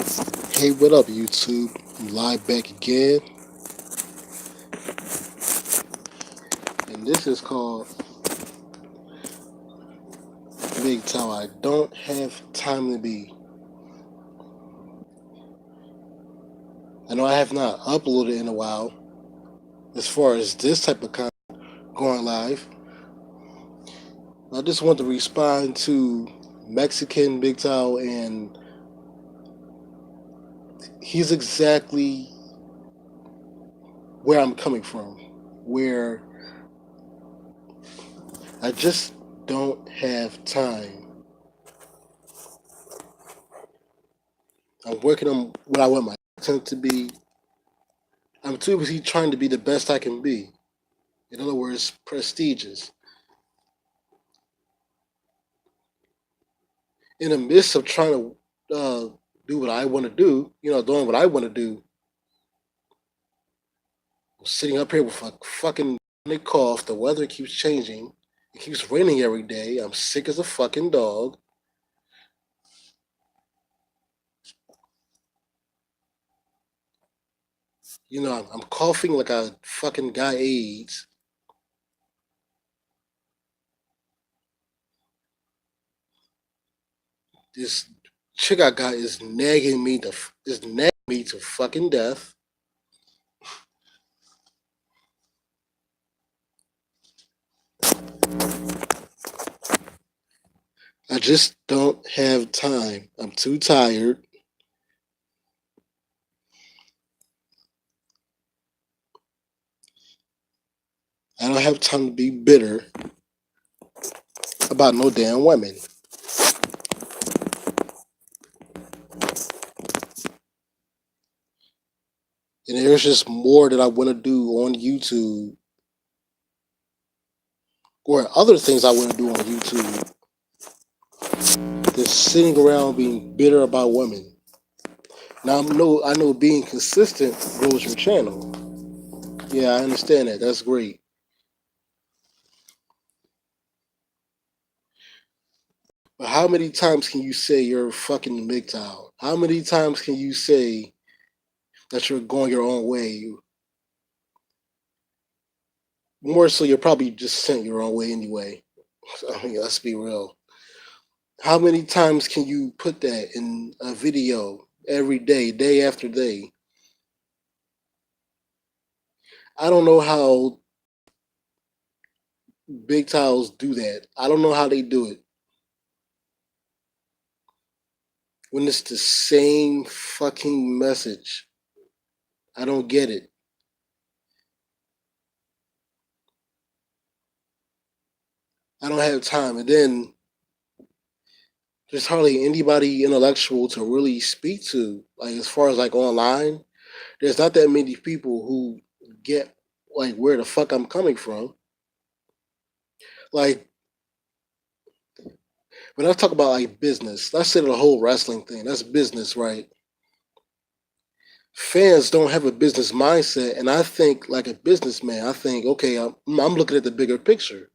Hey, what up, YouTube? I'm live back again, and this is called MGTOW. I don't have time to be. I know I have not uploaded in a while as far as this type of content going live. I just want to respond to Mexican MGTOW, and he's exactly where I'm coming from, where I just don't have time. I'm working on what I want my content to be. I'm too busy trying to be the best I can be. In other words, prestigious. In the midst of trying to do what I want to do, doing what I want to do, I'm sitting up here with a fucking cough. The weather keeps changing. It keeps raining every day. I'm sick as a fucking dog. I'm coughing like a fucking guy AIDS. This chick I got is nagging me to fucking death. I just don't have time. I'm too tired. I don't have time to be bitter about no damn women. And there's just more that I want to do on YouTube or other things I want to do on YouTube than sitting around being bitter about women. Now I know being consistent grows your channel. Yeah, I understand that. That's great. But how many times can you say you're fucking MGTOW? How many times can you say that you're going your own way? More so, you're probably just sent your own way anyway. I mean, let's be real. How many times can you put that in a video every day, day after day? I don't know how big towels do that. I don't know how they do it. When it's the same fucking message. I don't get it. I don't have time. And then there's hardly anybody intellectual to really speak to. Like as far as like online, there's not that many people who get like where the fuck I'm coming from. Like when I talk about like business, let's say the whole wrestling thing, that's business, right? Fans don't have a business mindset, and I think like a businessman. I think, okay, I'm looking at the bigger picture.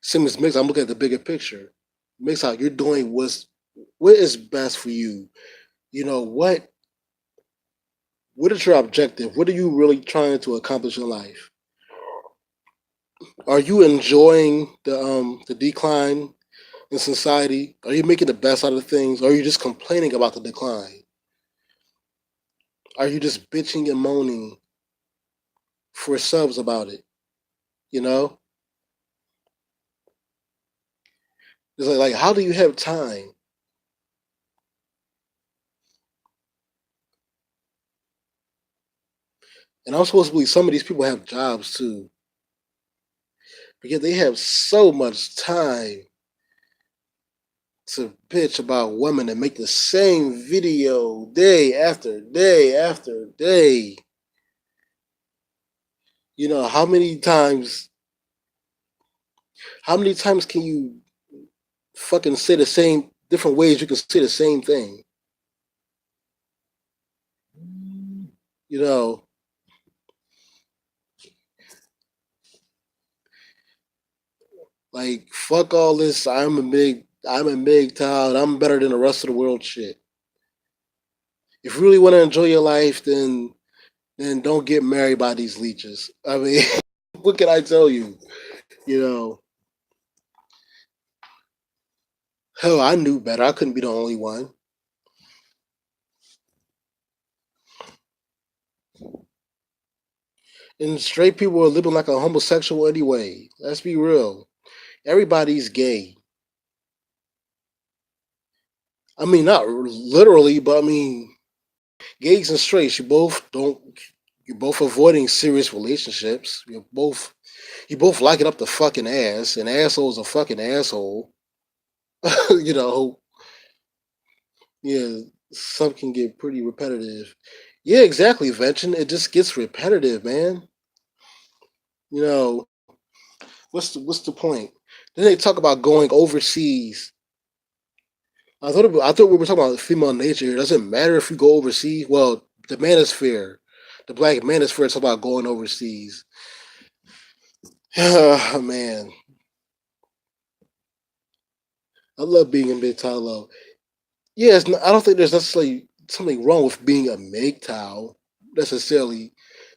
Same as Mix, I'm looking at the bigger picture. Mix out, you're doing what is best for you. You know what is your objective? What are you really trying to accomplish in life? Are you enjoying the decline in society? Are you making the best out of things? Or are you just complaining about the decline? Are you just bitching and moaning for subs about it? You know, it's like how do you have time? And I'm supposed to believe some of these people have jobs too, because they have so much time to bitch about women and make the same video day after day after day. How many times? How many times can you fucking say the same different ways you can say the same thing? You know, like fuck all this. I'm a big child. I'm better than the rest of the world. Shit. If you really want to enjoy your life, then don't get married by these leeches. I mean, what can I tell you? You know, hell, I knew better. I couldn't be the only one. And straight people are living like a homosexual anyway. Let's be real. Everybody's gay. I mean, not literally, but I mean, gays and straights. You both don't. You're both avoiding serious relationships. You both like it up the fucking ass. An asshole's a fucking asshole. you know, yeah, some can get pretty repetitive. Yeah, exactly, Vention. It just gets repetitive, man. You know, what's the point? Then they talk about going overseas. I thought we were talking about female nature. It doesn't matter if you go overseas. Well, the manosphere, the black manosphere, is about going overseas. Oh, man, I love being in MGTOW. Yeah, I don't think there's necessarily something wrong with being a MGTOW necessarily.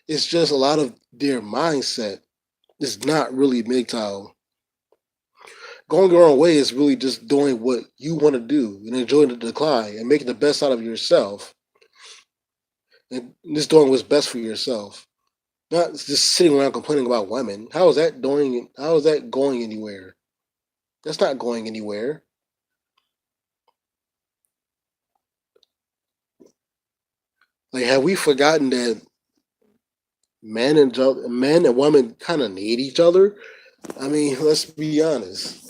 It's just a lot of their mindset is not really MGTOW. Going your own way is really just doing what you want to do and enjoying the decline and making the best out of yourself and just doing what's best for yourself. Not just sitting around complaining about women. How is that doing? How is that going anywhere? That's not going anywhere. Like, have we forgotten that men and women kind of need each other? I mean, let's be honest.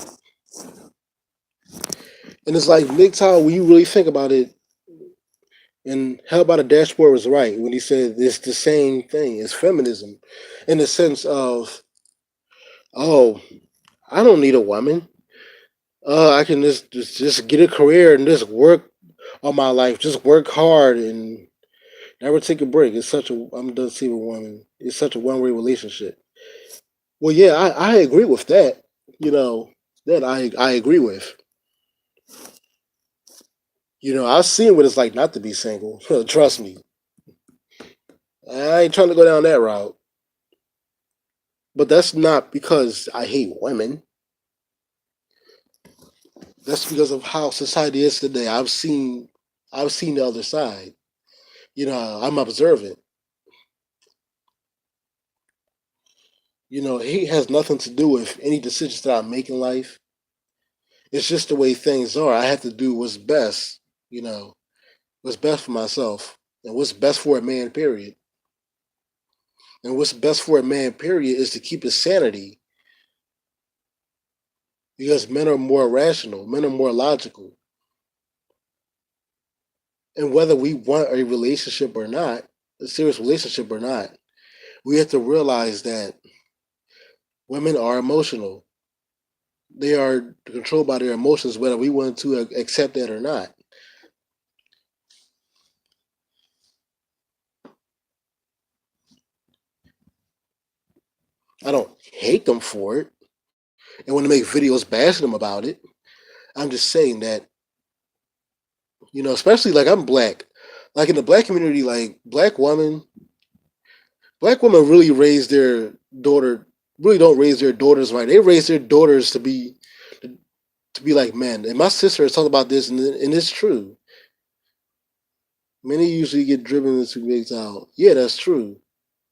And it's like MGTOW, when you really think about it, and how about a dashboard was right when he said it's the same thing as feminism, in the sense of, oh, I don't need a woman. I can just get a career and just work all my life, just work hard and never take a break. I'm done seeing a woman. It's such a one way relationship. Well, yeah, I agree with that. You know, that I agree with. I've seen what it's like not to be single. Trust me. I ain't trying to go down that route. But that's not because I hate women. That's because of how society is today. I've seen the other side. I'm observant. Hate has nothing to do with any decisions that I make in life. It's just the way things are. I have to do what's best, you know, what's best for myself and what's best for a man, period. And what's best for a man, period, is to keep his sanity because men are more rational, men are more logical. And whether we want a relationship or not, a serious relationship or not, we have to realize that women are emotional. They are controlled by their emotions, whether we want to accept that or not. I don't hate them for it and want to make videos bashing them about it. I'm just saying that, especially like I'm black. Like in the black community, like black women really raise their daughter, really don't raise their daughters right. They raise their daughters to be like men. And my sister has talked about this, and it's true. Many usually get driven into big out. Yeah, that's true.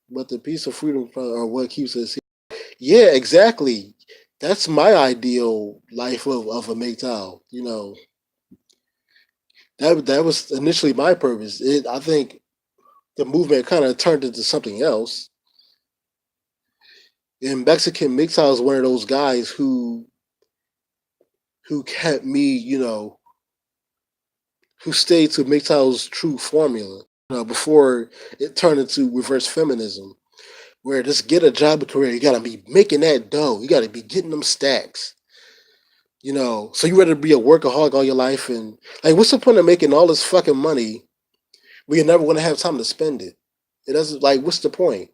But the peace of freedom are what keeps us here. Yeah, exactly. That's my ideal life of a MGTOW. That was initially my purpose. I think the movement kind of turned into something else. And Mexican MGTOW is one of those guys who kept me, who stayed to MGTOW's true formula. Before it turned into reverse feminism, where just get a job and career, you gotta be making that dough. You gotta be getting them stacks. So you rather be a workaholic all your life and like what's the point of making all this fucking money when you're never gonna have time to spend it? It doesn't like what's the point?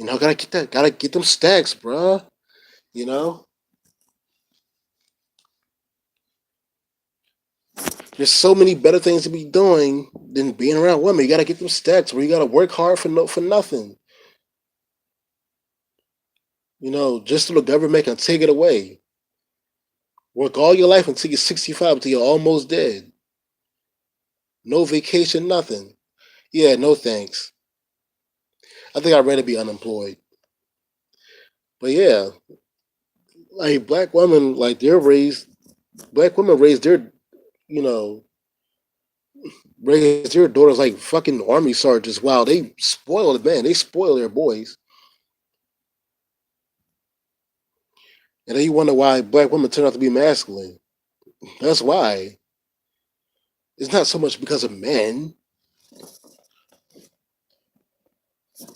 Gotta get them stacks, bruh. You know? There's so many better things to be doing than being around women. You gotta get them stacks where you gotta work hard for nothing. Just so the government can take it away. Work all your life until you're 65, until you're almost dead. No vacation, nothing. Yeah, no thanks. I think I'd rather be unemployed. But yeah, like black women, like black women raise you know, raise their daughters like fucking army sergeants. Wow, they spoil the man. They spoil their boys. And then you wonder why black women turn out to be masculine. That's why. It's not so much because of men.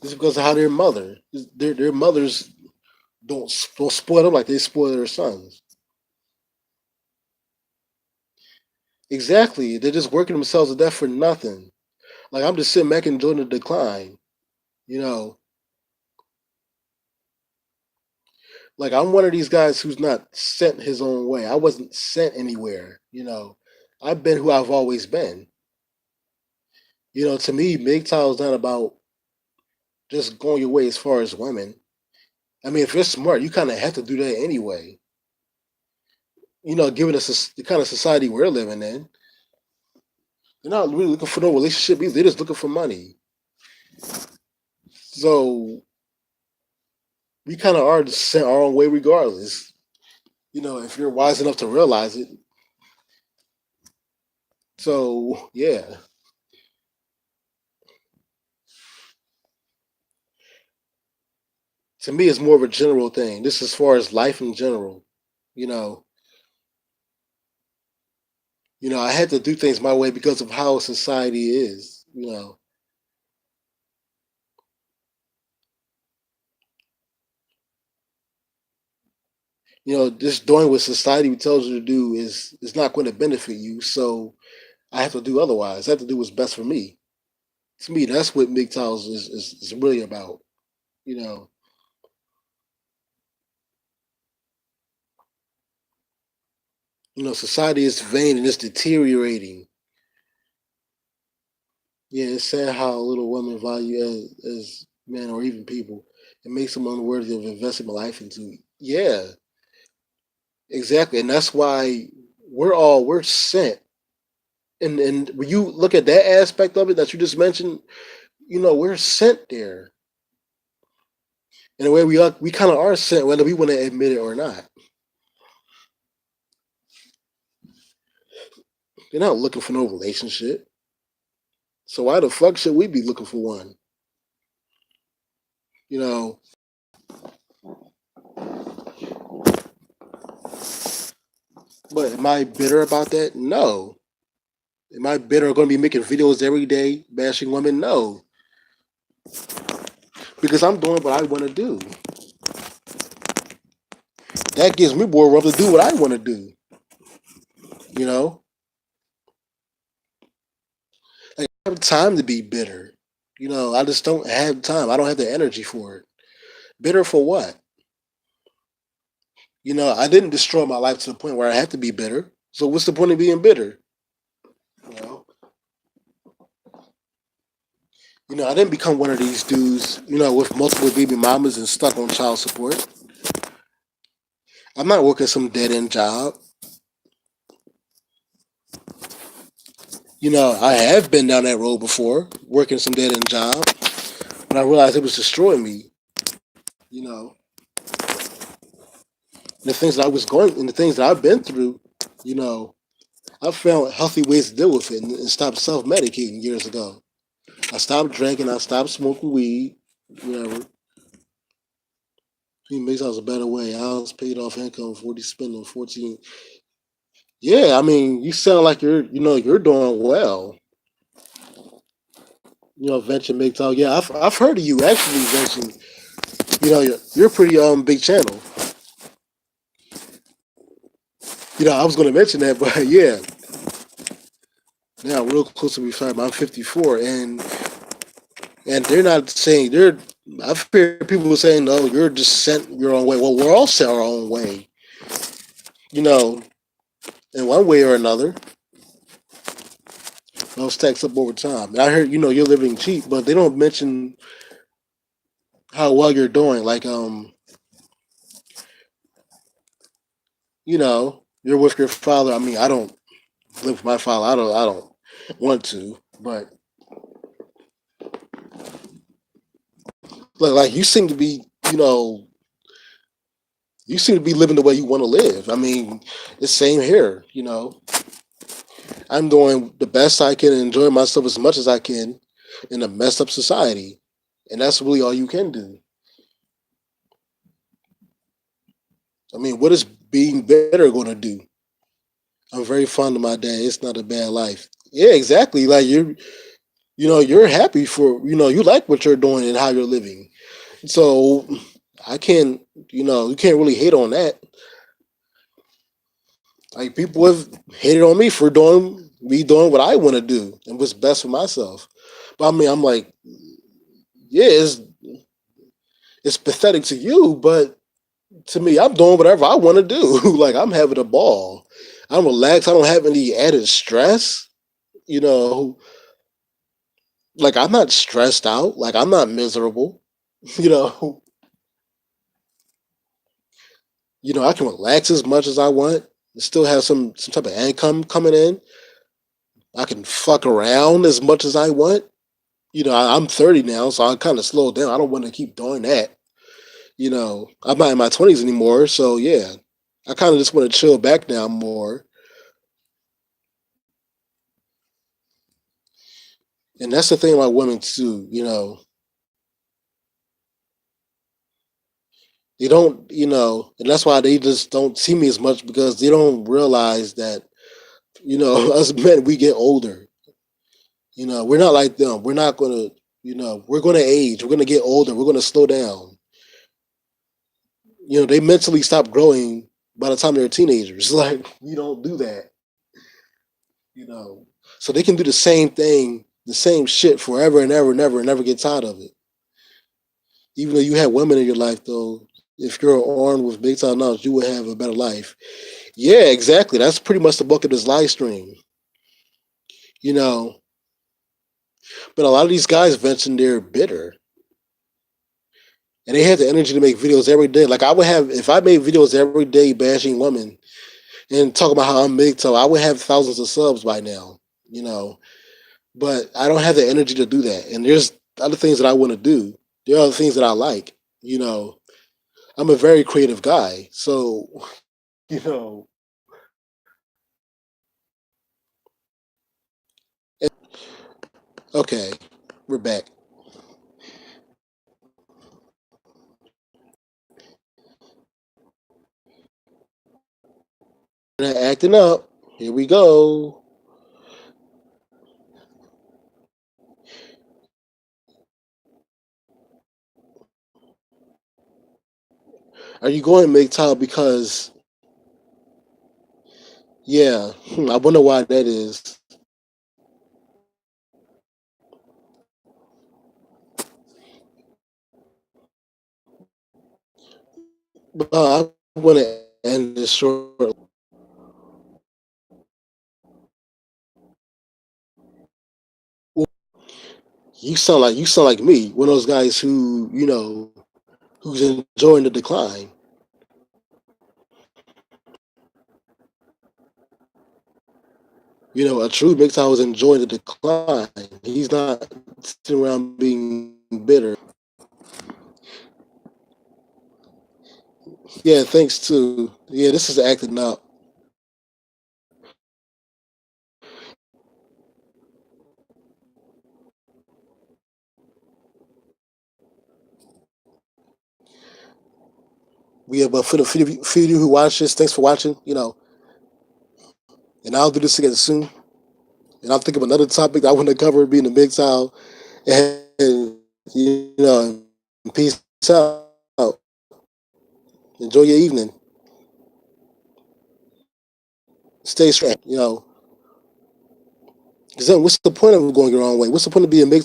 It's because of how their mother. Their mothers don't spoil them like they spoil their sons. Exactly. They're just working themselves to death for nothing. Like I'm just sitting back enjoying the decline. You know, like I'm one of these guys who's not sent his own way. I wasn't sent anywhere. I've been who I've always been. To me, MGTOW is not about just going your way as far as women. I mean, if you're smart, you kind of have to do that anyway. Given us the kind of society we're living in, they're not really looking for no relationship either. They're just looking for money. So we kind of are sent our own way regardless. If you're wise enough to realize it. So yeah, to me, it's more of a general thing. This is as far as life in general. You know, I had to do things my way because of how society is. Just doing what society tells you to do is not going to benefit you. So I have to do otherwise. I have to do what's best for me. To me, that's what MGTOWs is really about. You know, Society is vain and it's deteriorating. Yeah, it's sad how little women value as men or even people. It makes them unworthy of investing my life into. Yeah, exactly, and that's why we're sent. And when you look at that aspect of it that you just mentioned, we're sent there. In a way, we kind of are sent, whether we want to admit it or not. They're not looking for no relationship. So why the fuck should we be looking for one? You know, but am I bitter about that? No. Am I bitter going to be making videos every day bashing women? No. Because I'm doing what I want to do. That gives me more room to do what I want to do. You know, like, I have time to be bitter. I just don't have time. I don't have the energy for it. Bitter for what? I didn't destroy my life to the point where I have to be bitter. So what's the point of being bitter? You know, I didn't become one of these dudes, with multiple baby mamas and stuck on child support. I'm not working some dead end job. I have been down that road before, working some dead end job, but I realized it was destroying me. You know, the things that I was going and the things that I've been through, you know, I found healthy ways to deal with it and stopped self medicating years ago. I stopped drinking, I stopped smoking weed, whatever. He makes us a better way. House paid off income, 40 spending 14. Yeah, I mean, you sound like you're doing well. Venture make talk. Yeah, I've heard of you actually, Venture. You're a pretty big channel. I was going to mention that, but yeah, now real close to retirement. I'm 54, and they're not saying they're. I've heard people saying, "No, you're just sent your own way." Well, we're all sent our own way, you know, in one way or another. stacks up over time. And I heard you're living cheap, but they don't mention how well you're doing. Like you're with your father. I mean, I don't live with my father. I don't want to, but like you seem to be, you seem to be living the way you want to live. I mean, it's same here. I'm doing the best I can and enjoying myself as much as I can in a messed up society, and that's really all you can do. I mean, what is being better going to do? I'm very fond of my dad. It's not a bad life. Yeah, exactly. Like you're happy for, you like what you're doing and how you're living. So I can't, you can't really hate on that. Like people have hated on me for doing what I want to do and what's best for myself. But I mean, I'm like, yeah, it's pathetic to you, but to me, I'm doing whatever I want to do. Like I'm having a ball. I'm relaxed. I don't have any added stress. You know, like I'm not stressed out. Like I'm not miserable. You know, I can relax as much as I want. Still have some type of income coming in. I can fuck around as much as I want. I'm 30 now, so I kind of slowed down. I don't want to keep doing that. I'm not in my 20s anymore, so yeah, I kind of just want to chill back now more. And that's the thing about women too. They don't, and that's why they just don't see me as much because they don't realize that, us men, we get older. We're not like them. We're not going to, we're going to age. We're going to get older. We're going to slow down. They mentally stop growing by the time they're teenagers. Like, we don't do that, you know. So they can do the same thing, the same shit forever and ever and ever and never get tired of it. Even though you have women in your life, though, if you're armed with big time knowledge, you would have a better life. Yeah, exactly. That's pretty much the book of this live stream. You know, but a lot of these guys mention they're bitter, and they have the energy to make videos every day. Like I would have if I made videos every day bashing women and talking about how I'm MGTOW, I would have thousands of subs by now. You know, but I don't have the energy to do that. And there's other things that I want to do. There are other things that I like. You know, I'm a very creative guy, so you know. Okay, we're back. Acting up. Here we go. Are you going MGTOW because yeah, I wonder why that is. But I want to end this short. You sound like me, one of those guys who who's enjoying the decline. A true MGTOW is enjoying the decline. He's not sitting around being bitter. Yeah, thanks to yeah, this is acting up. Yeah, but for the few of you who watch this, thanks for watching. And I'll do this again soon. And I'll think of another topic that I want to cover being the MGTOW. And peace out. Enjoy your evening. Stay strong. Because then what's the point of going your own way? What's the point of being mixed?